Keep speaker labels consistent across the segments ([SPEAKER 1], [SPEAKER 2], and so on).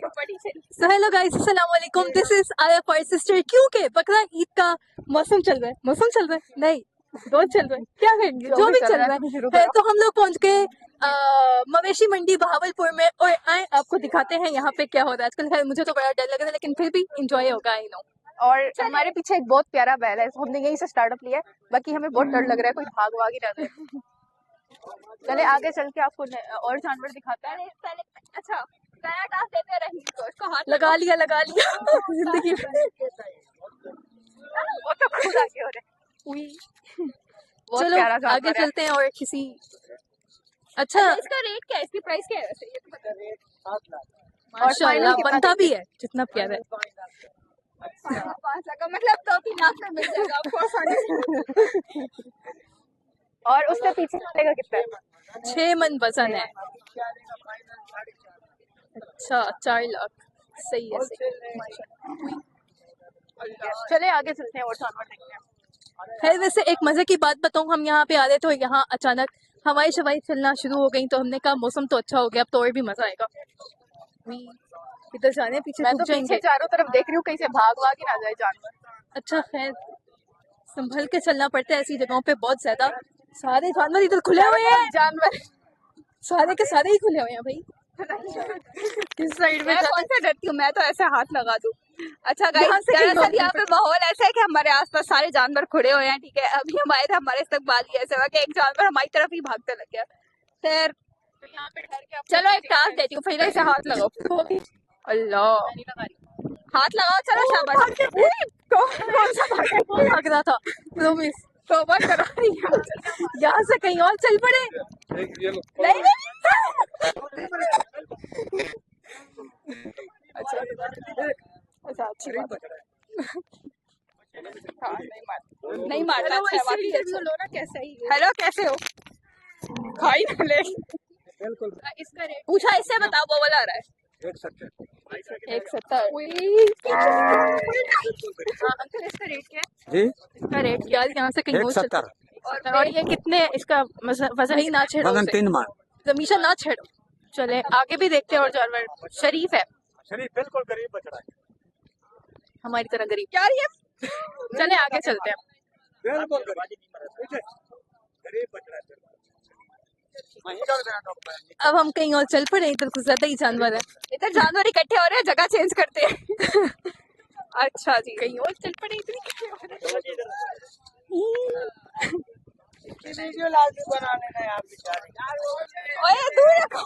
[SPEAKER 1] So hello guys, अस्सलाम वालेकुम। This is आया फॉर सिस्टर। क्योंकि बकरा ईद का मौसम चल रहा है नहीं, रोज चल रहा है, क्या करेंगे, जो भी चल रहा है। तो हम लोग पहुंच गए मवेशी मंडी बहावलपुर में, और आए आपको दिखाते हैं यहाँ पे क्या हो रहा है आजकल। खैर मुझे तो बड़ा डर लग रहा है, लेकिन फिर भी इंजॉय होगा, आई नो।
[SPEAKER 2] और हमारे पीछे एक बहुत प्यारा बैल है, हमने यहीं से स्टार्टअप लिया है। बाकी हमें बहुत डर लग रहा है, कोई भाग वाग ही ना जाए। चले आगे चल के आपको और जानवर दिखाता है। अच्छा, नया टास्क देते रहे तो इसको हाथ
[SPEAKER 1] लगा लिया जिंदगी में।
[SPEAKER 2] वो तो खुद आगे हो रहे।
[SPEAKER 1] चलो आगे चलते हैं और किसी अच्छा
[SPEAKER 2] इसका रेट क्या है, इसकी प्राइस क्या है वैसे, ये तो बता।
[SPEAKER 1] माशाल्लाह बनता भी है, जितना प्यारा है।
[SPEAKER 2] 5 लाख का मतलब 2-3 लाख में मिल जाएगा आपको आसानी से। और उसके पीछे चलेगा कितना है?
[SPEAKER 1] 6 मन वजन है। अच्छा 4 लाख, सही है, सही।
[SPEAKER 2] चले आगे चलते हैं और जानवर देखते हैं।
[SPEAKER 1] खैर वैसे एक मजे की बात बताऊं, हम यहाँ पे आ रहे तो यहाँ अचानक हवाई शवाई चलना शुरू हो गई, तो हमने कहा मौसम तो अच्छा हो गया, अब तो और भी मजा आएगा। इधर जाने पीछे
[SPEAKER 2] मैं तो पीछे चारों तरफ देख रही हूँ, कहीं से भाग वाग ही ना जाए जानवर।
[SPEAKER 1] अच्छा खैर संभल के चलना पड़ता है ऐसी जगहों पे, बहुत ज्यादा सारे जानवर इधर खुले हुए हैं।
[SPEAKER 2] जानवर
[SPEAKER 1] सारे के सारे ही खुले हुए हैं भाई। इस साइड में
[SPEAKER 2] कौन सा डरती हूँ मैं, तो ऐसे हाथ लगा दूं। अच्छा गाइस, दरअसल यहाँ पे माहौल ऐसा है कि हमारे आसपास सारे जानवर खुड़े हुए हैं, ठीक है। अभी हम आए थे, हमारे इस्तकबाल ऐसा हुआ कि एक जानवर हमारी तरफ ही भागते लग गया। फिर यहाँ पे ठहर के चलो एक टास्क देती हूँ, पहले से हाथ लगाओ। अल्लाह, हाथ लगाओ, चलो शाबाश। कौन सा
[SPEAKER 1] भाग रहा था, प्रोमिस
[SPEAKER 2] तौबा करो,
[SPEAKER 1] यहाँ से कहीं और चल पड़े।
[SPEAKER 2] नहीं अच्छा अच्छी बात है। हाँ, नहीं मारना लो ना, कैसे ही। हेलो कैसे हो, खाई ना ले। इसका रेट पूछा, इससे बताओ, वो वाला आ रहा है 170। अंकल इसका रेट क्या है जी?
[SPEAKER 1] इसका रेट यार यहाँ से कहीं और
[SPEAKER 2] 170।
[SPEAKER 1] और ये कितने, इसका वजन ही ना छेड़ो,
[SPEAKER 3] वजन 3 मन,
[SPEAKER 1] जमीशा ना छेड़ो। चले आगे भी देखते हैं और जानवर। शरीफ है,
[SPEAKER 3] शरीफ बिल्कुल गरीब बच रहा है,
[SPEAKER 1] हमारी तरह गरीब।
[SPEAKER 2] क्या ये?
[SPEAKER 1] चले आगे चलते हैं।
[SPEAKER 3] बिल्कुल गरीब बच रहा है।
[SPEAKER 1] अब हम कहीं और चल पड़े, इधर कुछ ज्यादा ही जानवर है।
[SPEAKER 2] इधर जानवर इकट्ठे हो रहे हैं, जगह चेंज करते हैं। अच्छा जी,
[SPEAKER 1] कहीं और चल पड़े, इतनी
[SPEAKER 3] वीडियो लाजमी बना लेना यार बेचारे।
[SPEAKER 2] ओए दूर रखो।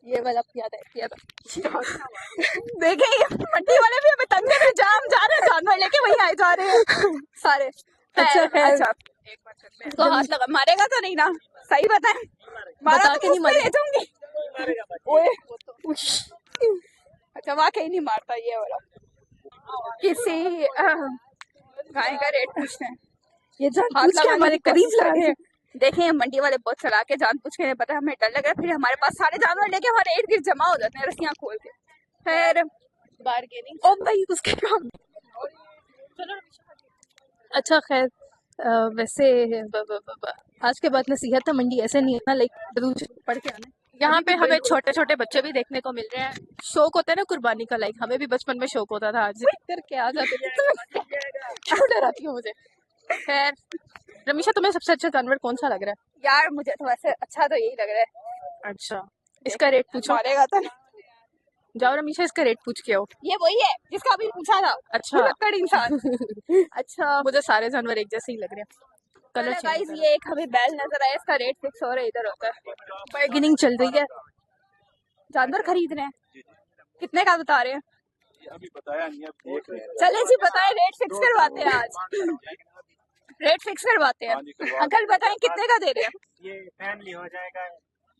[SPEAKER 1] ये वाला पिया था।
[SPEAKER 2] देखे ये मंडी वाले भी हमें तंग में जाम जा रहे हैं, जानवर लेके वही आए जा रहे हैं सारे।
[SPEAKER 1] अच्छा खैर,
[SPEAKER 2] अच्छा तो हाथ लगा, मारेगा तो नहीं ना? सही बताए, मारा तो नहीं मारे जाऊंगी। अच्छा वाकई नहीं मारता ये वाला। किसी गाय का रेट पूछते हैं,
[SPEAKER 1] ये जान पूछ के हमारे करीब लगे।
[SPEAKER 2] देखें मंडी वाले बहुत चला के जान पूछ के, पता है हमें डर लग रहा है, फिर हमारे पास सारे जानवर लेके हमारे इर्द गिर्द जमा हो जाते हैं रस्सियां खोल के। फिर बार्गेनिंग,
[SPEAKER 1] ओ भाई उसके काम। अच्छा खैर वैसे आज के बाद नसीहत है, मंडी ऐसे नहीं है ना, लाइक जरूर पढ़ के आना। यहाँ पे हमें छोटे छोटे बच्चे भी देखने को मिल रहे हैं। शौक होता है ना कुर्बानी का, लाइक हमें भी बचपन में शौक होता था। आज करके आ जाते क्यों डराती हो मुझे। खैर रमीशा, तुम्हें सबसे अच्छा जानवर कौन सा लग रहा है?
[SPEAKER 2] यार मुझे तो वैसे अच्छा तो यही लग रहा है।
[SPEAKER 1] अच्छा इसका रेट पूछो।
[SPEAKER 2] मारेगा तो
[SPEAKER 1] जाओ रमीशा, इसका रेट पूछ के आओ।
[SPEAKER 2] ये वही है जिसका अभी पूछा था।
[SPEAKER 1] अच्छा
[SPEAKER 2] इंसान। अच्छा
[SPEAKER 1] मुझे सारे जानवर एक जैसे ही लग रहे हैं। कलर
[SPEAKER 2] गाइस, ये एक हमें बैल नजर आया, इसका रेट फिक्स हो रहा है, इधर होता है,
[SPEAKER 1] बार्गेनिंग चल रही है।
[SPEAKER 2] जानवर खरीद रहे हैं, कितने का बता रहे हैं?
[SPEAKER 3] अभी बताया नहीं, अब देख रहे हैं।
[SPEAKER 2] चले जी बताए, रेट फिक्स करवाते हैं आज। रेट फिक्स करवाते हैं। अंकल बताएं कितने का दे रहे हैं?
[SPEAKER 3] ये फैमिली हो जाएगा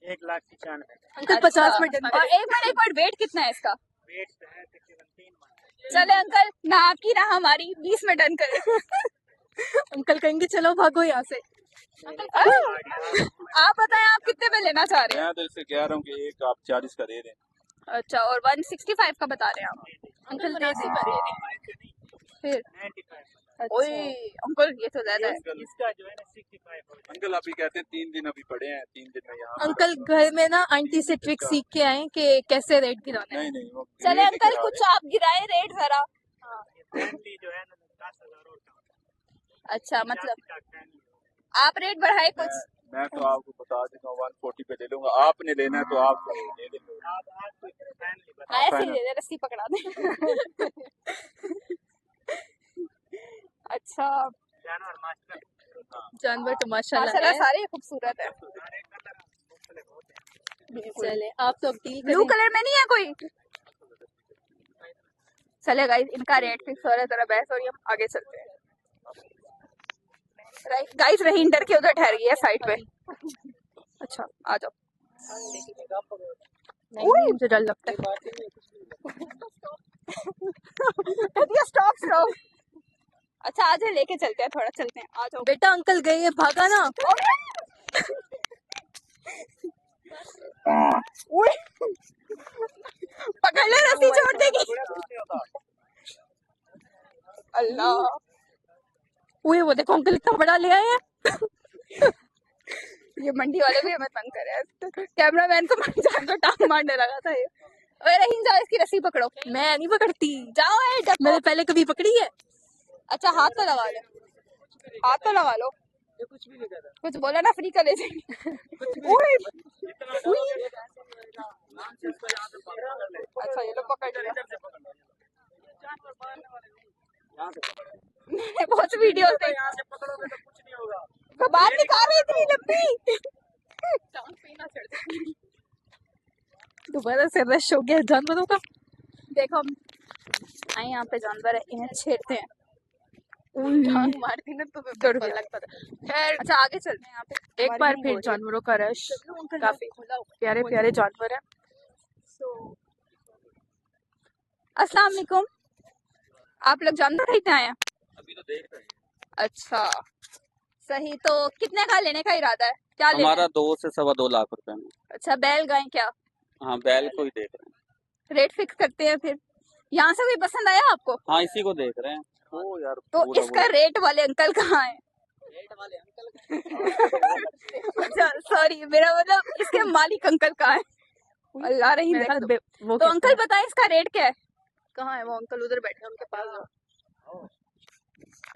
[SPEAKER 3] 1,95,000।
[SPEAKER 1] अंकल 50 में डन।
[SPEAKER 2] और एक मिनट वेट कितना है इसका?
[SPEAKER 3] वेट है तकरीबन 3 मन।
[SPEAKER 2] चले अंकल, ना आपकी ना हमारी, 20 में डन करें।
[SPEAKER 1] अंकल कहेंगे चलो भागो यहाँ से।
[SPEAKER 2] आप बताएं आप कितने में लेना चाह रहे हैं?
[SPEAKER 3] मैं तो इससे कह रहा हूँ कि एक आप 40 का दे दें।
[SPEAKER 2] अच्छा, और 165 का बता रहे हैं आप?
[SPEAKER 1] अंकल दे दे फिर
[SPEAKER 3] 95।
[SPEAKER 2] ओए अंकल ये तो ज्यादा है।
[SPEAKER 3] इसका जो है ना 65
[SPEAKER 4] अंकल अभी कहते हैं 3 दिन अभी पड़े हैं, 3 दिन में यहाँ
[SPEAKER 1] अंकल घर में ना आंटी से ट्रिक सीख के आए कि कैसे रेट गिराना है।
[SPEAKER 4] नहीं नहीं वो
[SPEAKER 2] चले
[SPEAKER 4] रेट ही
[SPEAKER 2] अंकल
[SPEAKER 4] गिरा
[SPEAKER 2] कुछ आप गिराए रेट जरा।
[SPEAKER 3] फैमिली जो है ना 10,000 और कम।
[SPEAKER 2] अच्छा मतलब आप रेट बढ़ाए कुछ।
[SPEAKER 4] मैं तो आपको बता देता हूँ 140 पे ले लूंगा, आपने लेना है तो आप ले लेंगे।
[SPEAKER 3] आप कोई फैमिली बता।
[SPEAKER 2] ऐसे ही दे दे रस्सी पकड़ा दे। अच्छा
[SPEAKER 3] जानवर मास्टर
[SPEAKER 1] जानवर तो माशाल्लाह
[SPEAKER 2] माशाल्लाह
[SPEAKER 1] है।
[SPEAKER 2] सारे खूबसूरत है।
[SPEAKER 3] सारे कलर मुख्तलिफ होते हैं।
[SPEAKER 1] चले आप तो अब डील
[SPEAKER 2] ब्लू कलर में नहीं है कोई। चले गाइस इनका रेट फिक्स हो रहा है, जरा बहस हो रही है, हम आगे चलते हैं। गाइस रहीन डर के उधर ठहर गई है साइड पे। अच्छा आ जाओ।
[SPEAKER 1] नहीं मुझे डर लगता है।
[SPEAKER 2] Stop stop. अच्छा आज लेके चलते हैं, थोड़ा चलते हैं, आ जाओ।
[SPEAKER 1] बेटा अंकल गए हैं, भागा ना।
[SPEAKER 2] पकड़ ले रस्सी छोड़ देगी। अल्लाह
[SPEAKER 1] वो देखो अंकल इतना बड़ा ले आए हैं।
[SPEAKER 2] ये मंडी वाले भी हमें तंग कर रहे हैं। कैमरामैन को जान को टांग मारने लगा था ये। ओए रहीम जाओ इसकी रस्सी पकड़ो।
[SPEAKER 1] मैं नहीं पकड़ती,
[SPEAKER 2] जाओ
[SPEAKER 1] मैंने पहले कभी पकड़ी है।
[SPEAKER 2] अच्छा हाथ तो लगा लो, हाथ तो लगा लो।
[SPEAKER 3] ये कुछ भी नहीं कर रहा।
[SPEAKER 2] कुछ बोला ना फ्री का ले जाएंगे। अच्छा ये लो पकड़ लिया। मैंने बहुत वीडियो से
[SPEAKER 3] यहाँ से पकड़ोगे तो कुछ नहीं होगा।
[SPEAKER 2] बाहर निकाल रही इतनी लंबी।
[SPEAKER 1] दोबारा से रश हो गया जानवरों का।
[SPEAKER 2] देखो हम आए यहाँ पे जानवर है, इन्हें छेड़ते हैं।
[SPEAKER 1] टांग मारती ना तो डर भी लगता था। खैर
[SPEAKER 2] अच्छा आगे चलते हैं, यहाँ पे
[SPEAKER 1] एक
[SPEAKER 2] हमारी
[SPEAKER 1] बार
[SPEAKER 2] नहीं
[SPEAKER 1] फिर
[SPEAKER 2] हो रही है।
[SPEAKER 1] जानवरों का रश, काफी प्यारे प्यारे जानवर है।
[SPEAKER 2] अस्सलाम वालेकुम। आप लोग जानवर खरीदने आए हैं?
[SPEAKER 4] अभी तो देख रहे हैं।
[SPEAKER 2] अच्छा सही, तो कितने का लेने का इरादा है, क्या लेना
[SPEAKER 5] हमारा
[SPEAKER 2] है?
[SPEAKER 5] 2 से 2.25 लाख रुपए में।
[SPEAKER 2] अच्छा बैल गाय क्या
[SPEAKER 5] हाँ बैल को ही देख रहे हैं।
[SPEAKER 2] रेट फिक्स करते हैं फिर। यहाँ से कोई पसंद आया आपको?
[SPEAKER 5] हाँ इसी को देख रहे हैं। ओ यार
[SPEAKER 2] तो
[SPEAKER 5] पूरा
[SPEAKER 2] इसका रेट वाले अंकल कहाँ है? अच्छा सॉरी मेरा मतलब इसके मालिक अंकल कहाँ है? अल्लाह रही
[SPEAKER 1] मेरे ख्याल वो
[SPEAKER 2] तो अंकल बताएं इसका रेट क्या है?
[SPEAKER 1] कहाँ है वो अंकल? उधर बैठे हैं, उनके पास जाओ।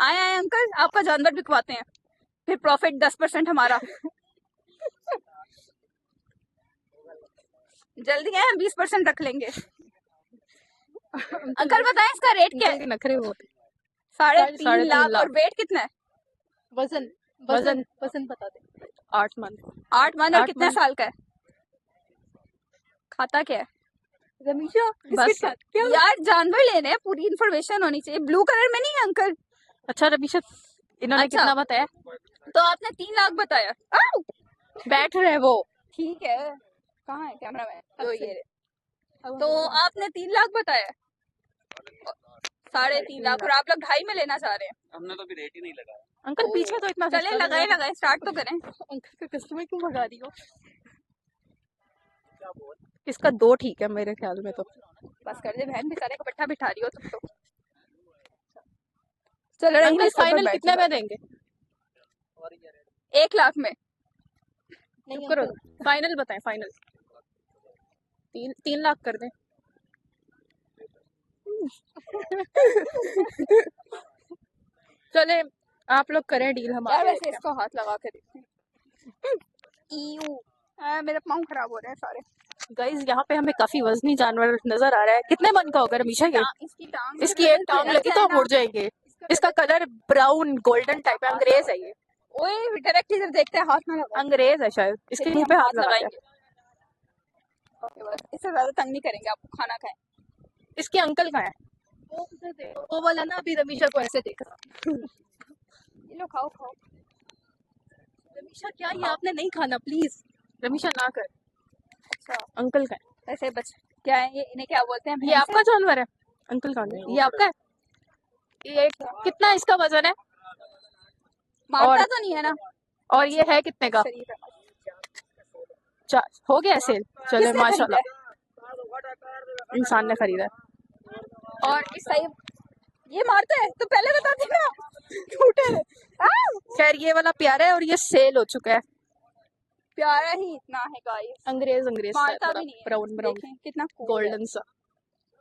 [SPEAKER 2] आए आए अंकल आपका जानवर बिकवाते हैं, फिर प्रॉफिट 10% हमारा। जल्दी आए, हम 20% रख लेंगे। अंकल बताएं इसका रेट क्या है?
[SPEAKER 1] नखरे वो
[SPEAKER 2] 3.5 लाख। और वेट कितना है?
[SPEAKER 1] वजन वजन वजन बता दे। 8 मन
[SPEAKER 2] 8 मन। और
[SPEAKER 1] 8
[SPEAKER 2] कितने
[SPEAKER 1] मन।
[SPEAKER 2] साल का है? खाता क्या है?
[SPEAKER 1] रमीशा
[SPEAKER 2] बस यार जानवर लेने हैं, पूरी इन्फॉर्मेशन होनी चाहिए। ब्लू कलर में नहीं है अंकल?
[SPEAKER 1] अच्छा रमीशा इन्होंने
[SPEAKER 2] अच्छा।
[SPEAKER 1] कितना बताया?
[SPEAKER 2] तो आपने 3 लाख बताया। आउ!
[SPEAKER 1] बैठ रहे वो।
[SPEAKER 2] ठीक है, कहाँ है कैमरामैन? तो ये रहे। तो आपने 3 लाख बताया, 3.5 लाख, और आप लोग 2.5 में लेना चाह रहे हैं।
[SPEAKER 5] हमने तो अभी रेट ही नहीं लगाया।
[SPEAKER 1] अंकल पीछे तो इतना
[SPEAKER 2] चले लगाए लगाए स्टार्ट तो करें।
[SPEAKER 1] अंकल का कस्टमर क्यों भगा रही हो? इसका 2 ठीक है मेरे ख्याल में तो।
[SPEAKER 2] बस कर दे बहन, बेचारे को बैठा बिठा रही हो तुम तो। चलो
[SPEAKER 1] अंकल फाइनल कितने में देंगे?
[SPEAKER 2] 1 लाख में।
[SPEAKER 1] चुप करो, फाइनल बताएं। फाइनल 3 लाख कर दें। चले आप लोग करें डील। हम
[SPEAKER 2] यार वैसे इसको हाथ लगा के देखते हैं। मेरे पाँव खराब हो रहे हैं सारे।
[SPEAKER 1] गाइस यहाँ पे हमें काफी वजनी जानवर नजर आ रहा है। कितने मन का होगा रमीशा ये? इसकी एक टांग लगी तो हम उड़ जाएंगे। इसका कलर ब्राउन गोल्डन टाइप है, अंग्रेज है ये।
[SPEAKER 2] ओए डायरेक्ट इधर देखते हैं, हाथ में लगा।
[SPEAKER 1] अंग्रेज है शायद, इसके मुंह पे हाथ लगाएंगे।
[SPEAKER 2] ओके बस, इससे ज्यादा तंग नहीं करेंगे, आपको खाना खाएं।
[SPEAKER 1] इसके अंकल कहाँ है? वो वाला ना अभी रमीशा को ऐसे देख रहा।
[SPEAKER 2] ये लो खाओ खाओ।
[SPEAKER 1] रमीशा क्या ये आपने नहीं खाना प्लीज। रमीशा ना कर।
[SPEAKER 2] अच्छा
[SPEAKER 1] अंकल का है।
[SPEAKER 2] ऐसे बच क्या है ये, इन्हें क्या बोलते हैं?
[SPEAKER 1] ये आपका जानवर है? अंकल का नहीं, ये आपका है? ये कितना इसका वजन है?
[SPEAKER 2] मारता तो नहीं है ना?
[SPEAKER 1] और ये है कितने का?
[SPEAKER 2] शरीफ है।
[SPEAKER 1] हो गया सेल। चले
[SPEAKER 2] किसने
[SPEAKER 1] माशाल्लाह
[SPEAKER 2] खरीदा
[SPEAKER 1] इंसान ने खरीदा है।
[SPEAKER 2] और इस सही ये मारते हैं तो पहले बताते ना, झूठे।
[SPEAKER 1] खैर ये वाला प्यारा है और ये सेल हो चुका है।
[SPEAKER 2] प्यारा ही इतना है गाइस,
[SPEAKER 1] अंग्रेज अंग्रेज सा है,
[SPEAKER 2] मारता
[SPEAKER 1] थोड़ा
[SPEAKER 2] भी नहीं है।
[SPEAKER 1] ब्राउन ब्राउन
[SPEAKER 2] देखें कितना cool है।
[SPEAKER 1] गोल्डन सा।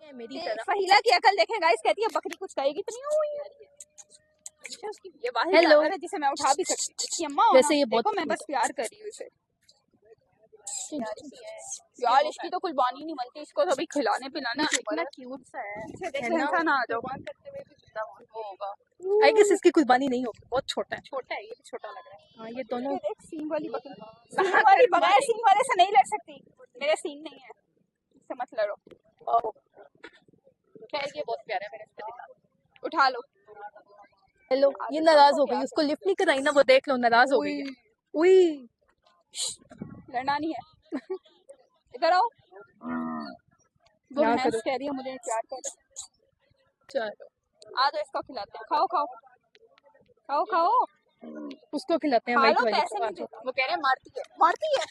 [SPEAKER 1] ये मेरी तरह।
[SPEAKER 2] फहीला की अकल देखें गाइस, कहती है बकरी कुछ कहेगी तो नहीं हुई। अच्छा उसकी ये वाहिद
[SPEAKER 1] Hello.
[SPEAKER 2] जानवर है जिसे मैं उठा भी सकती हूँ। इसकी अम्मा हो
[SPEAKER 1] वैसे
[SPEAKER 2] ना,
[SPEAKER 1] ये बहुत
[SPEAKER 2] देखो मैं बस प्यार कर रही हूँ इसे। यार इसकी तो कुर्बानी नहीं बनती, इसको तो अभी खिलाने पिलाने की उम्र
[SPEAKER 1] इतना
[SPEAKER 2] है।
[SPEAKER 1] क्यूट सा है।
[SPEAKER 2] इसे देख
[SPEAKER 1] है
[SPEAKER 2] के
[SPEAKER 1] ना?
[SPEAKER 2] इंसान आ जाओ।
[SPEAKER 1] वो होगा। आई गेस इसकी कुर्बानी नहीं होगी, बहुत छोटा है। छोटा है, ये भी छोटा लग रहा है। हाँ ये दोनों।
[SPEAKER 2] ये देख सींग वाली बकरी, सींग वाली बगैर सींग वाले से नहीं लड़ सकती। मेरे सींग नहीं है, इससे मत लड़ो।
[SPEAKER 1] खैर ये बहुत प्यारा है, मैंने इस पे दिखा।
[SPEAKER 2] उठा लो।
[SPEAKER 1] हेलो, ये नाराज हो गई, उसको लिफ्ट नहीं कराई ना, वो देख लो नाराज हो गई है। उई
[SPEAKER 2] लड़ना नहीं है। इधर आओ। वो
[SPEAKER 1] यहाँ
[SPEAKER 2] भैंस
[SPEAKER 1] करो।
[SPEAKER 2] कह रही है मुझे प्यार कर।
[SPEAKER 1] चलो
[SPEAKER 2] आ जाओ इसको खिलाते हैं, खाओ खाओ खाओ खाओ।
[SPEAKER 1] उसको खिलाते हैं
[SPEAKER 2] खा
[SPEAKER 1] वाइट
[SPEAKER 2] लो,
[SPEAKER 1] वाली
[SPEAKER 2] पैसे
[SPEAKER 1] को।
[SPEAKER 2] नहीं देते। वो कह रहे हैं मारती है, मारती है।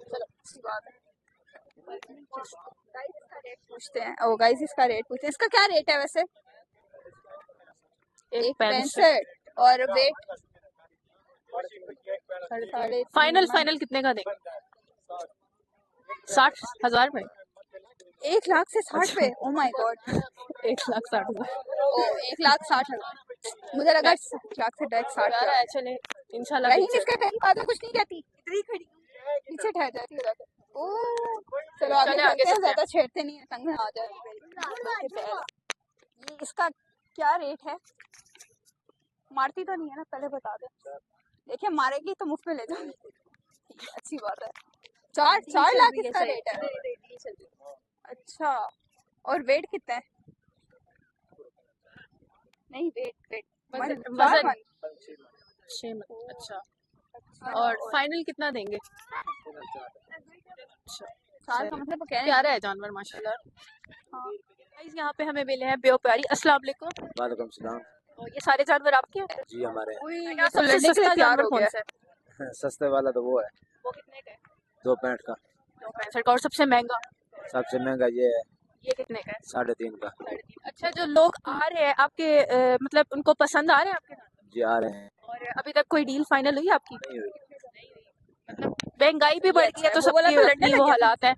[SPEAKER 2] चलो अच्छी बात है। गाइस इसका रेट पूछते हैं। ओ गाइस इसका रेट पूछते हैं, इसका क्या रेट है वैसे? 1.65 और वेट
[SPEAKER 1] फाइनल फाइनल कितने का देंगे? 60,000 में।
[SPEAKER 2] 1,60,000 पे। Oh my God.
[SPEAKER 1] 1,60,000।
[SPEAKER 2] ओ 1,60,000। मुझे लगा 1,00,000 से डायरेक्ट 60
[SPEAKER 1] प्यारा है, चले इंशाल्लाह।
[SPEAKER 2] रहीम इसके करीब आ जाओ, कुछ नहीं कहती, इधर ही खड़ी हूं। पीछे ठहर जाती है जाके। ओ चलो आगे
[SPEAKER 1] चले आगे
[SPEAKER 2] चलते हैं,
[SPEAKER 1] चलते हैं।
[SPEAKER 2] ज्यादा छेड़ते नहीं है, तंग में आ जाए। ये इसका क्या रेट है? मारती तो नहीं है ना, पहले बता दे। देखिए मारेगी तो मुफ्त में ले जाओ। अच्छी बात है। 4 लाख इसका रेट है। अच्छा और वेट कितना है? नहीं वेट
[SPEAKER 1] वजन 6 मन। अच्छा और फाइनल कितना देंगे? अच्छा
[SPEAKER 2] 4 का मतलब कह रहे हैं।
[SPEAKER 1] प्यारा है जानवर माशाल्लाह। गाइस यहाँ पे हमें मिले हैं बेव प्यारी। अस्सलाम वालेकुम।
[SPEAKER 6] वालेकुम सलाम।
[SPEAKER 1] और ये सारे जानवर आपके हैं?
[SPEAKER 6] जी हमारे
[SPEAKER 2] ये
[SPEAKER 1] सबसे सस्ता जानवर कौन सा है?
[SPEAKER 6] सस्ते वाला तो वो है
[SPEAKER 1] वो कितने का है?
[SPEAKER 6] 2.65 का।
[SPEAKER 1] 2.65 का। और सबसे महंगा?
[SPEAKER 6] सबसे महंगा ये है
[SPEAKER 1] ये कितने का है?
[SPEAKER 6] 3.5 का।
[SPEAKER 1] 3.5। अच्छा जो लोग आ रहे हैं आपके मतलब उनको पसंद आ रहे हैं आपके जानवर?
[SPEAKER 6] जी आ रहे हैं।
[SPEAKER 1] और अभी तक कोई डील फाइनल हुई आपकी?
[SPEAKER 6] नहीं हुई।
[SPEAKER 1] मतलब महंगाई भी बढ़ गई है तो
[SPEAKER 2] वो बोला
[SPEAKER 1] सबकी
[SPEAKER 2] तो लड़ने
[SPEAKER 1] अपनी वो
[SPEAKER 2] लगे।
[SPEAKER 1] हालात है।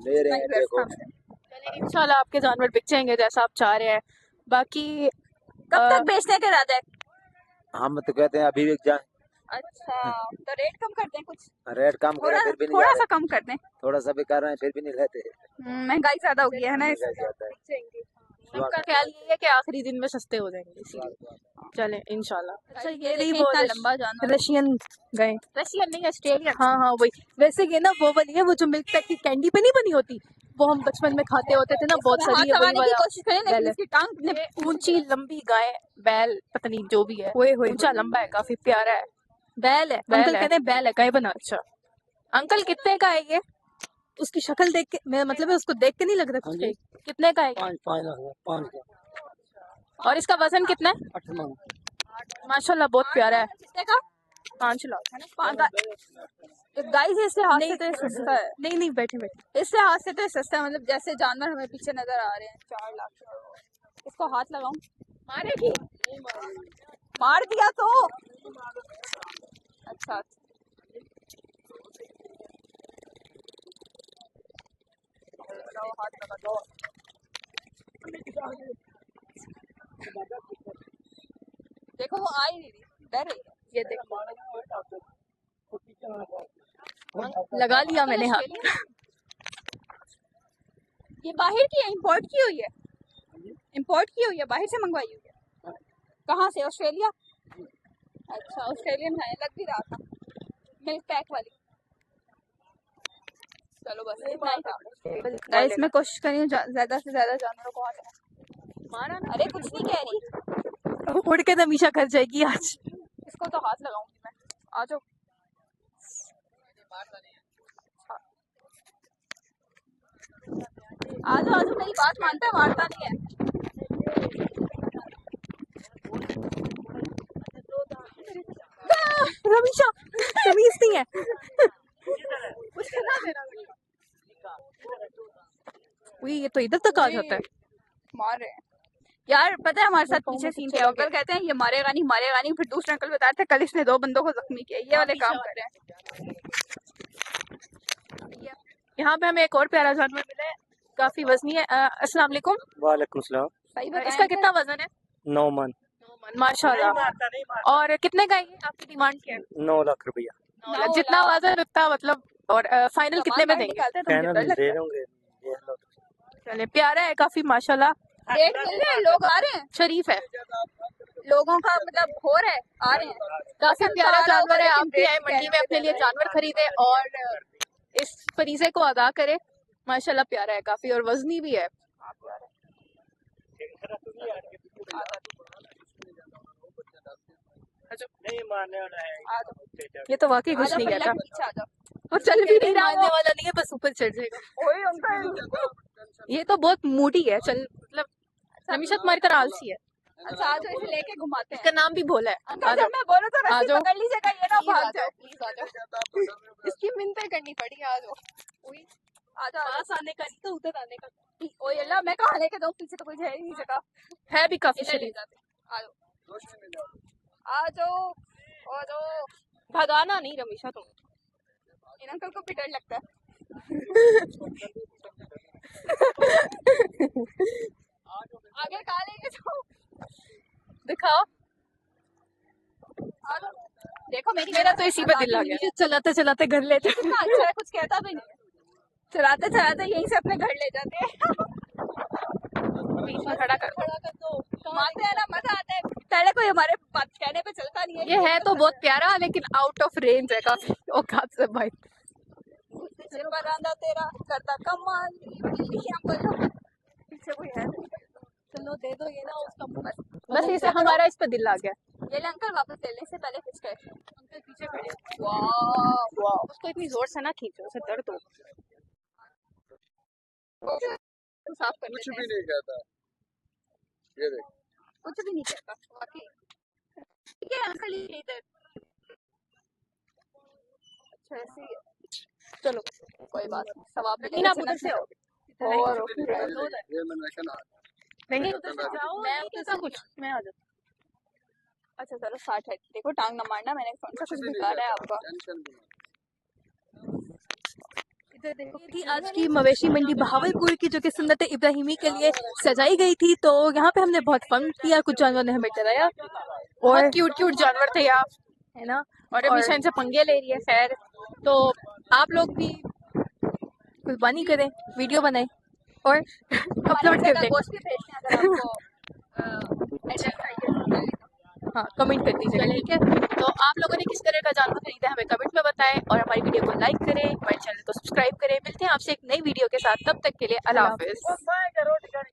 [SPEAKER 6] ले रहे हैं देखो।
[SPEAKER 1] चलिए इंशाल्लाह आपके जानवर बिक जाएंगे जैसा आप चाह रहे हैं। बाकी
[SPEAKER 2] कब तक बेचने के इरादे है?
[SPEAKER 6] हम तो कहते हैं अभी बिक जाए।
[SPEAKER 2] अच्छा तो रेट कम कर दें कुछ,
[SPEAKER 6] रेट कम करें
[SPEAKER 2] थोड़ा
[SPEAKER 6] फिर भी नहीं
[SPEAKER 2] थोड़ा
[SPEAKER 6] जा
[SPEAKER 2] सा कम कर दें।
[SPEAKER 6] रहे। थोड़ा सा भी कर रहे हैं फिर भी नहीं लेते।
[SPEAKER 2] महंगाई ज्यादा हो गई है ना इस।
[SPEAKER 1] सबका ख्याल ये है कि आखिरी दिन में सस्ते हो जाएंगे, इसीलिए चले इंशाल्लाह। अच्छा ये रही वो
[SPEAKER 2] इतना लंबा जानवर।
[SPEAKER 1] रशियन गए।
[SPEAKER 2] रशियन नहीं ऑस्ट्रेलियन।
[SPEAKER 1] हाँ हाँ वही। वैसे ये ना वो वाली है, वो जो मिल्क पैक की कैंडी पे नहीं बनी होती, वो हम बचपन में खाते होते थे ना बहुत सारी।
[SPEAKER 2] हाथ
[SPEAKER 1] है वही
[SPEAKER 2] लगाने की
[SPEAKER 1] वाला
[SPEAKER 2] कोशिश करें लेकिन
[SPEAKER 1] बैल है।
[SPEAKER 2] इसकी टांग ने
[SPEAKER 1] ये ऊंची लंबी गाय बैल पता नहीं जो भी है, ऊंचा लंबा है, काफी प्यारा है। बैल है, अंकल कहते हैं बैल है, गाय बना। अच्छा अंकल कितने का है ये? उसकी शक्ल देख के मैं मतलब है उसको देख के नहीं लग रहा कुछ कहीं। कितने का है?
[SPEAKER 3] 5 का।
[SPEAKER 1] और इसका वजन कितना है?
[SPEAKER 3] 8 मन।
[SPEAKER 1] माशाल्लाह बहुत प्यारा है।
[SPEAKER 2] कितने का?
[SPEAKER 1] 5 लाख है ना?
[SPEAKER 2] गाइस इससे हाथ से तो ये सस्ता है।
[SPEAKER 1] नहीं नहीं बैठे बैठे।
[SPEAKER 2] इससे हाथ से तो ये सस्ता है, मतलब जैसे जानवर हमें पीछे नजर आ रहे हैं 4 लाख। इसको हाथ लगाऊं? मारेगी? मार दिया तो अच्छा। हाथ लगा दो। देखो वो आ ही नहीं रही, डर रही है।
[SPEAKER 1] ये देखो लगा लिया मैंने हाथ।
[SPEAKER 2] ये बाहर की है, इंपोर्ट की हुई है? इंपोर्ट की हुई है, बाहर से मंगवाई हुई है? कहाँ से? ऑस्ट्रेलिया? अच्छा ऑस्ट्रेलियन है, लग भी रहा था मिल्क पैक वाली। चलो बस इतना ही था। गाइस मैं कोशिश कर रही हूँ ज्यादा से ज्यादा जानवरों को हाथ मारा ना। अरे कुछ नहीं कह रही,
[SPEAKER 1] उड़ के तमीशा कर जाएगी आज।
[SPEAKER 2] इसको तो हाथ लगाऊंगी मैं। आ जाओ आ जाओ मेरी बात मानता है, मारता नहीं है।
[SPEAKER 1] रमीशा तमीज नहीं है। उई, ये तो इधर तक आ जाता है।
[SPEAKER 2] मार रहे हैं यार। पता है हमारे साथ पीछे सीन क्या, अंकल कहते हैं ये मारेगा नहीं, फिर दूसरे अंकल बताते हैं कल इसने 2 बंदों को जख्मी किया, ये वाले काम कर रहे हैं।
[SPEAKER 1] यहाँ पे हमें एक और प्यारा जानवर मिला है, काफी वजनी है। अस्सलाम वालेकुम।
[SPEAKER 3] वालेकुम सलाम।
[SPEAKER 2] सही बताएं
[SPEAKER 1] इसका
[SPEAKER 2] अंकल?
[SPEAKER 1] कितना वजन है?
[SPEAKER 3] 9 मन।
[SPEAKER 1] माशाल्लाह। और कितने का ये आपकी डिमांड क्या है?
[SPEAKER 3] 9 लाख रुपया।
[SPEAKER 1] जितना वजन उतना मतलब। और फाइनल कितने में देंगे?
[SPEAKER 2] निकालते हैं तो मुझे
[SPEAKER 3] फाइनल
[SPEAKER 2] डर लगता
[SPEAKER 3] दे
[SPEAKER 2] है।
[SPEAKER 3] दूंगे, देख लो।
[SPEAKER 1] चले, प्यारा है काफी माशाल्लाह,
[SPEAKER 2] रेट मिल रहे हैं, लोग आ रहे हैं,
[SPEAKER 1] शरीफ है,
[SPEAKER 2] लोगों का मतलब हो रहा है, आ रहे हैं।
[SPEAKER 1] काफी प्यारा
[SPEAKER 2] सारा
[SPEAKER 1] जानवर है।
[SPEAKER 2] ऊपर
[SPEAKER 1] आप भी आए
[SPEAKER 2] रेट
[SPEAKER 1] मंडी में अपने लिए जानवर खरीदे और इस फरीजे को अदा करें। माशाल्लाह प्यारा है काफी और वजनी भी है।
[SPEAKER 3] नहीं मारने वाला है।
[SPEAKER 2] आ जाओ,
[SPEAKER 1] ये तो वाकई कुछ
[SPEAKER 2] आ जाओ,
[SPEAKER 1] नहीं
[SPEAKER 2] पहले
[SPEAKER 1] कहता,
[SPEAKER 2] पीछे आ जाओ।
[SPEAKER 1] वो चल भी नहीं
[SPEAKER 2] रहा
[SPEAKER 1] मारने वाला नहीं है, बस ऊपर चढ़ जाएगा।
[SPEAKER 2] ओए अंकल,
[SPEAKER 1] ये तो बहुत मूडी है, चल मतलब हमेशा तुम्हारी तरह आलसी है।
[SPEAKER 2] अच्छा आ जाओ, इसे लेके घुमाते हैं।
[SPEAKER 1] इसका नाम भी भोला है। आ
[SPEAKER 2] अंकल
[SPEAKER 1] जाओ,
[SPEAKER 2] जब मैं बोलूं तो
[SPEAKER 1] आ
[SPEAKER 2] रस्सी
[SPEAKER 1] जाओ।
[SPEAKER 2] पकड़ लीजिएगा, ये ना भाग जाओ।
[SPEAKER 1] प्लीज आ जाओ, इसकी मिन्नतें करनी पड़ी। आ जाओ,
[SPEAKER 2] आ जाओ।
[SPEAKER 1] पास आने का नहीं तो उधर आने का।
[SPEAKER 2] ओए अल्लाह, मैं कहाँ लेके जाऊँ, पीछे तो कोई है ही नहीं जगह।
[SPEAKER 1] है भी काफी
[SPEAKER 2] इधर ले
[SPEAKER 1] शरीफ।
[SPEAKER 2] जाते हैं। आ जाओ, आ जाओ, आ जाओ।
[SPEAKER 1] भगाना नहीं रमीशा तुम।
[SPEAKER 2] इन अंकल को भी डर लगता है। आगे कहाँ लेके जाऊँ?
[SPEAKER 1] दिखाओ।
[SPEAKER 2] आ जाओ। देखो
[SPEAKER 1] मेरा तो इसी पे दिल आ गया, चलाते चलाते घर ले जाओ।
[SPEAKER 2] कितना अच्छा है, कुछ कहता भी नहीं है। चलाते चलाते यहीं से अपने घर ले जाते हैं।
[SPEAKER 1] बीच में खड़ा कर दो।
[SPEAKER 2] मारते हैं ना, मजा आता है। पहले कोई हमारे बात कहने पे चलता नहीं है।
[SPEAKER 1] ये है तो बहुत प्यारा लेकिन आउट ऑफ रेंज है काफी औकात से भाई।
[SPEAKER 2] सिर पर आंदा तेरा करता कमाल, पीछे कोई है?
[SPEAKER 1] चलो दे दो ये ना उसका। बस इसे हमारा इस पे दिल आ गया।
[SPEAKER 2] ये ले अंकल, वापस ले लेने से पहले खींच गए।
[SPEAKER 1] अंकल पीछे खड़े हो।
[SPEAKER 2] वाह वाह,
[SPEAKER 1] उसको इतनी जोर से ना खींचो, उसे दर्द हो।
[SPEAKER 2] साफ कर
[SPEAKER 4] कुछ
[SPEAKER 2] लेते
[SPEAKER 4] भी
[SPEAKER 2] हैं।
[SPEAKER 4] नहीं कहता। ये देख,
[SPEAKER 2] कुछ भी नहीं कहता वाकई। ठीक है अंकल, ये इधर। अच्छा ऐसे ही है।
[SPEAKER 1] चलो
[SPEAKER 2] कोई बात नहीं, सवाब
[SPEAKER 1] लेकिन आप उधर से हो।
[SPEAKER 2] और
[SPEAKER 4] ये मैं नशा ना।
[SPEAKER 1] नहीं उधर से जाओ, मैं उधर से कुछ मैं आ जाता।
[SPEAKER 2] अच्छा चलो 60 है। देखो टांग ना मारना, मैंने कौन सा कुछ निकाला है आपका।
[SPEAKER 4] टेंशन भी नहीं।
[SPEAKER 1] थी आज की मवेशी मंडी बहावलपुर की, जो कि सुन्नत इब्राहिमी के लिए सजाई गई थी। तो यहाँ पे हमने बहुत फन किया, कुछ जानवर ने हमें डराया और क्यूट क्यूट जानवर थे यहाँ, है ना। और हमेशा इनसे पंगे ले रही है। खैर, तो आप लोग भी कुर्बानी करें, वीडियो बनाएं और अपलोड कर दें।
[SPEAKER 2] गोश्त भी भेजते हैं अगर आपको एड्रेस चाहिए।
[SPEAKER 1] हाँ, कमेंट कर दीजिएगा, ठीक है। तो आप लोगों ने किस तरह का जानवर खरीदा है हमें कमेंट में बताएं और हमारी वीडियो को लाइक करें, हमारे चैनल को सब्सक्राइब करें। मिलते हैं आपसे एक नई वीडियो के साथ, तब तक के लिए अल्लाह हाफिज़।